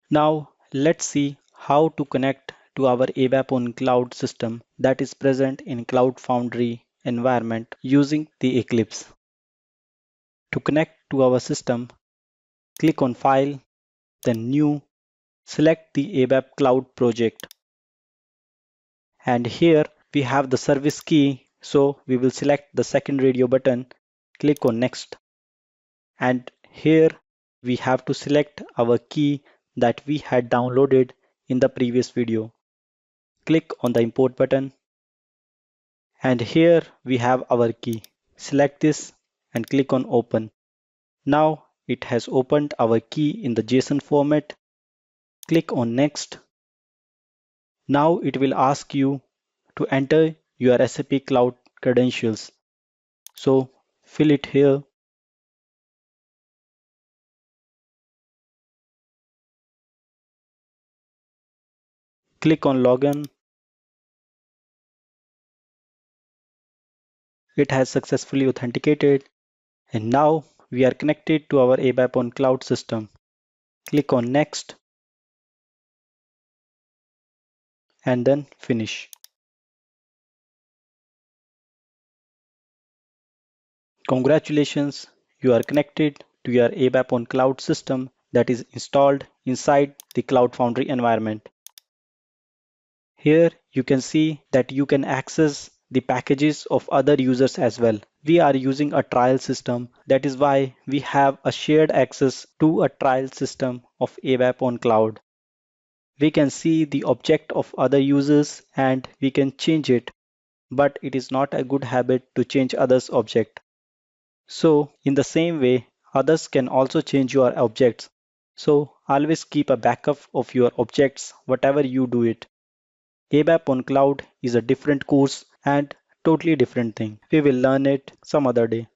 Now let's see how to connect to our ABAP on cloud system that is present in Cloud Foundry environment using the Eclipse. To connect to our system, click on File, then New, select the ABAP Cloud project. And here we have the service key, so we will select the second radio button, click on Next. And here we have to select our key that we had downloaded in the previous video. Click on the import button, and here we have our key. Select this and click on open. Now it has opened our key in the JSON format. Click on next. Now it will ask you to enter your SAP Cloud credentials. So fill it here. Click on login. It has successfully authenticated, and now we are connected to our ABAP on cloud system. Click on next and then finish. Congratulations, you are connected to your ABAP on cloud system that is installed inside the Cloud Foundry environment. Here you can see that you can access the packages of other users as well. We are using a trial system, that is why we have a shared access to a trial system of ABAP on cloud. We can see the object of other users and we can change it, but it is not a good habit to change others' object. So in the same way, others can also change your objects. So always keep a backup of your objects, whatever you do it. ABAP on cloud is a different course and totally different thing. We will learn it some other day.